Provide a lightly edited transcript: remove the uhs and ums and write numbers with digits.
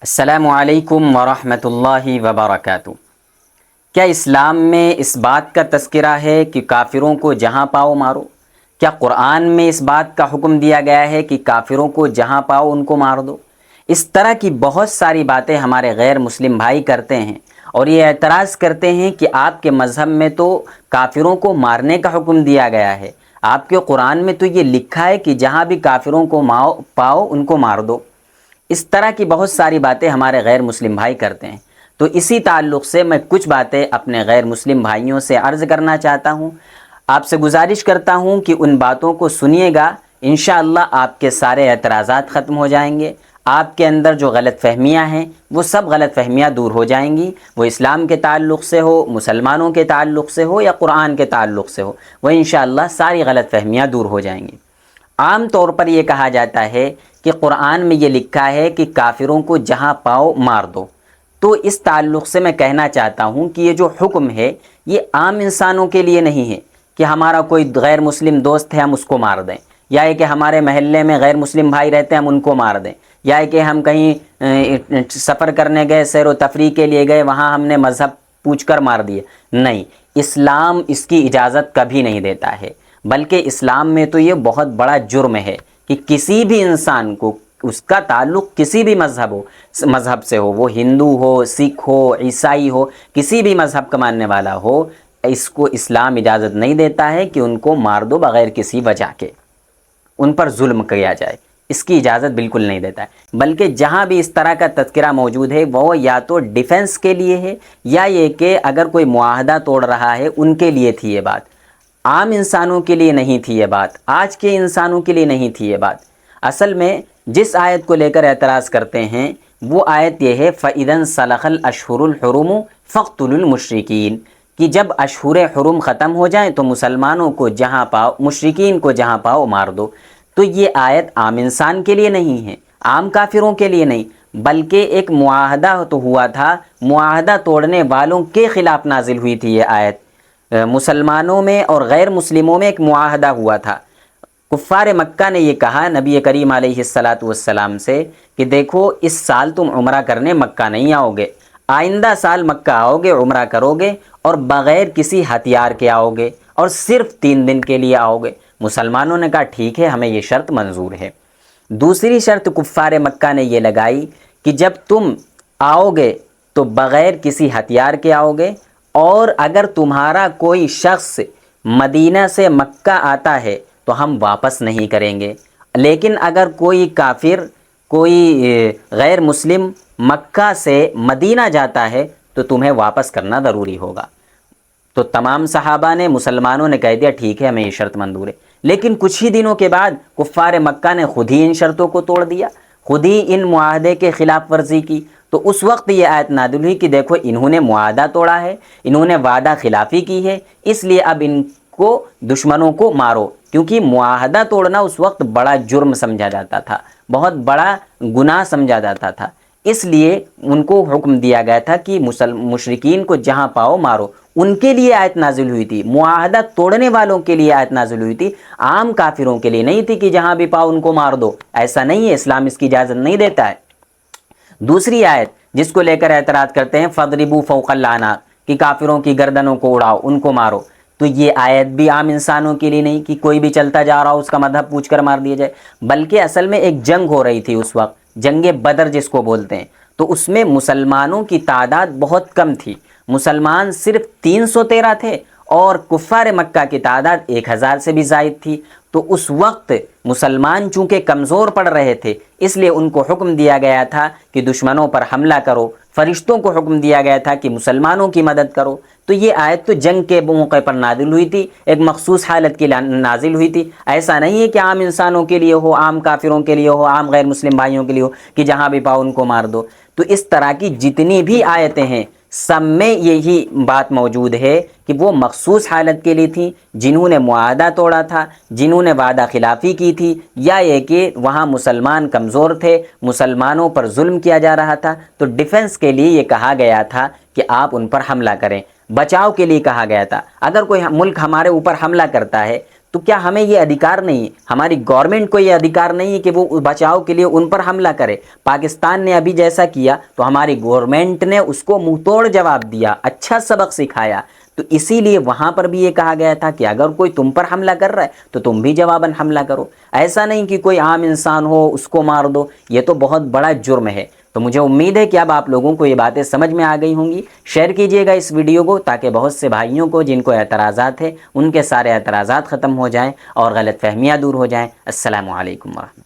السلام علیکم ورحمۃ اللہ وبرکاتہ۔ کیا اسلام میں اس بات کا تذکرہ ہے کہ کافروں کو جہاں پاؤ مارو؟ کیا قرآن میں اس بات کا حکم دیا گیا ہے کہ کافروں کو جہاں پاؤ ان کو مار دو؟ اس طرح کی بہت ساری باتیں ہمارے غیر مسلم بھائی کرتے ہیں اور یہ اعتراض کرتے ہیں کہ آپ کے مذہب میں تو کافروں کو مارنے کا حکم دیا گیا ہے، آپ کے قرآن میں تو یہ لکھا ہے کہ جہاں بھی کافروں کو پاؤ ان کو مار دو۔ اس طرح کی بہت ساری باتیں ہمارے غیر مسلم بھائی کرتے ہیں، تو اسی تعلق سے میں کچھ باتیں اپنے غیر مسلم بھائیوں سے عرض کرنا چاہتا ہوں۔ آپ سے گزارش کرتا ہوں کہ ان باتوں کو سنیے گا، انشاءاللہ آپ کے سارے اعتراضات ختم ہو جائیں گے، آپ کے اندر جو غلط فہمیاں ہیں وہ سب غلط فہمیاں دور ہو جائیں گی، وہ اسلام کے تعلق سے ہو، مسلمانوں کے تعلق سے ہو یا قرآن کے تعلق سے ہو، وہ انشاءاللہ ساری غلط فہمیاں دور ہو جائیں گی۔ عام طور پر یہ کہا جاتا ہے کہ قرآن میں یہ لکھا ہے کہ کافروں کو جہاں پاؤ مار دو، تو اس تعلق سے میں کہنا چاہتا ہوں کہ یہ جو حکم ہے یہ عام انسانوں کے لیے نہیں ہے کہ ہمارا کوئی غیر مسلم دوست ہے ہم اس کو مار دیں، یا کہ ہمارے محلے میں غیر مسلم بھائی رہتے ہیں ہم ان کو مار دیں، یا کہ ہم کہیں سفر کرنے گئے، سیر و تفریح کے لیے گئے، وہاں ہم نے مذہب پوچھ کر مار دیے۔ نہیں، اسلام اس کی اجازت کبھی نہیں دیتا ہے، بلکہ اسلام میں تو یہ بہت بڑا جرم ہے کہ کسی بھی انسان کو، اس کا تعلق کسی بھی مذہب سے ہو، وہ ہندو ہو، سکھ ہو، عیسائی ہو، کسی بھی مذہب کا ماننے والا ہو، اس کو اسلام اجازت نہیں دیتا ہے کہ ان کو مار دو بغیر کسی وجہ کے، ان پر ظلم کیا جائے، اس کی اجازت بالکل نہیں دیتا ہے۔ بلکہ جہاں بھی اس طرح کا تذکرہ موجود ہے وہ یا تو ڈیفنس کے لیے ہے، یا یہ کہ اگر کوئی معاہدہ توڑ رہا ہے ان کے لیے تھی یہ بات، عام انسانوں کے لیے نہیں تھی یہ بات، آج کے انسانوں کے لیے نہیں تھی یہ بات۔ اصل میں جس آیت کو لے کر اعتراض کرتے ہیں وہ آیت یہ ہے فَإِذَا انْسَلَخَ الْأَشْهُرُ الْحُرُمُ فَاقْتُلُوا الْمُشْرِكِينَ، کہ جب اشہر حرم ختم ہو جائیں تو مسلمانوں کو جہاں پاؤ، مشرکین کو جہاں پاؤ مار دو۔ تو یہ آیت عام انسان کے لیے نہیں ہے، عام کافروں کے لیے نہیں، بلکہ ایک معاہدہ تو ہوا تھا، معاہدہ توڑنے والوں کے خلاف نازل ہوئی تھی یہ آیت۔ مسلمانوں میں اور غیر مسلموں میں ایک معاہدہ ہوا تھا۔ کفار مکہ نے یہ کہا نبی کریم علیہ السلام سے کہ دیکھو اس سال تم عمرہ کرنے مکہ نہیں آؤ گے، آئندہ سال مکہ آؤ گے، عمرہ کرو گے اور بغیر کسی ہتھیار کے آؤ گے اور صرف 3 دن کے لیے آؤ گے۔ مسلمانوں نے کہا ٹھیک ہے، ہمیں یہ شرط منظور ہے۔ دوسری شرط کفار مکہ نے یہ لگائی کہ جب تم آؤ گے تو بغیر کسی ہتھیار کے آؤ گے، اور اگر تمہارا کوئی شخص مدینہ سے مکہ آتا ہے تو ہم واپس نہیں کریں گے، لیکن اگر کوئی کافر، کوئی غیر مسلم مکہ سے مدینہ جاتا ہے تو تمہیں واپس کرنا ضروری ہوگا۔ تو تمام صحابہ نے، مسلمانوں نے کہہ دیا ٹھیک ہے، ہمیں یہ شرط منظور ہے۔ لیکن کچھ ہی دنوں کے بعد کفار مکہ نے خود ہی ان شرطوں کو توڑ دیا، خود ہی ان معاہدے کے خلاف ورزی کی۔ تو اس وقت یہ آیت نازل ہوئی کہ دیکھو انہوں نے معاہدہ توڑا ہے، انہوں نے وعدہ خلافی کی ہے، اس لیے اب ان کو، دشمنوں کو مارو، کیونکہ معاہدہ توڑنا اس وقت بڑا جرم سمجھا جاتا تھا، بہت بڑا گناہ سمجھا جاتا تھا، اس لیے ان کو حکم دیا گیا تھا کہ مشرکین کو جہاں پاؤ مارو۔ ان کے لیے آیت نازل ہوئی تھی، معاہدہ توڑنے والوں کے لیے آیت نازل ہوئی تھی، عام کافروں کے لیے نہیں تھی کہ جہاں بھی پاؤ ان کو مار دو۔ ایسا نہیں ہے، اسلام اس کی اجازت نہیں دیتا ہے۔ دوسری آیت جس کو لے کر اعتراض کرتے ہیں فَاضْرِبُوا فَوْقَ الْأَعْنَاقِ، کہ کافروں کی گردنوں کو اڑاؤ، ان کو مارو، تو یہ آیت بھی عام انسانوں کے لیے نہیں کہ کوئی بھی چلتا جا رہا ہو اس کا مذہب پوچھ کر مار دیا جائے، بلکہ اصل میں ایک جنگ ہو رہی تھی اس وقت، جنگ بدر جس کو بولتے ہیں، تو اس میں مسلمانوں کی تعداد بہت کم تھی، مسلمان صرف 313 تھے اور کفار مکہ کی تعداد 1000 سے بھی زائد تھی۔ تو اس وقت مسلمان چونکہ کمزور پڑ رہے تھے، اس لیے ان کو حکم دیا گیا تھا کہ دشمنوں پر حملہ کرو، فرشتوں کو حکم دیا گیا تھا کہ مسلمانوں کی مدد کرو۔ تو یہ آیت تو جنگ کے موقع پر نازل ہوئی تھی، ایک مخصوص حالت کی نازل ہوئی تھی۔ ایسا نہیں ہے کہ عام انسانوں کے لیے ہو، عام کافروں کے لیے ہو، عام غیر مسلم بھائیوں کے لیے ہو کہ جہاں بھی پاؤ ان کو مار دو۔ تو اس طرح کی جتنی بھی آیتیں ہیں سب میں یہی بات موجود ہے کہ وہ مخصوص حالت کے لیے تھی، جنہوں نے معاہدہ توڑا تھا، جنہوں نے وعدہ خلافی کی تھی، یا یہ کہ وہاں مسلمان کمزور تھے، مسلمانوں پر ظلم کیا جا رہا تھا، تو ڈیفنس کے لیے یہ کہا گیا تھا کہ آپ ان پر حملہ کریں، بچاؤ کے لیے کہا گیا تھا۔ اگر کوئی ملک ہمارے اوپر حملہ کرتا ہے تو کیا ہمیں یہ ادھیکار نہیں ہے، ہماری گورنمنٹ کو یہ ادھیکار نہیں ہے کہ وہ بچاؤ کے لیے ان پر حملہ کرے؟ پاکستان نے ابھی جیسا کیا تو ہماری گورنمنٹ نے اس کو منہ توڑ جواب دیا، اچھا سبق سکھایا، تو اسی لیے وہاں پر بھی یہ کہا گیا تھا کہ اگر کوئی تم پر حملہ کر رہا ہے تو تم بھی جواباً حملہ کرو۔ ایسا نہیں کہ کوئی عام انسان ہو اس کو مار دو، یہ تو بہت بڑا جرم ہے۔ تو مجھے امید ہے کہ اب آپ لوگوں کو یہ باتیں سمجھ میں آ گئی ہوں گی۔ شیئر کیجئے گا اس ویڈیو کو تاکہ بہت سے بھائیوں کو جن کو اعتراضات ہیں ان کے سارے اعتراضات ختم ہو جائیں اور غلط فہمیاں دور ہو جائیں۔ السلام علیکم ورحمۃ اللہ۔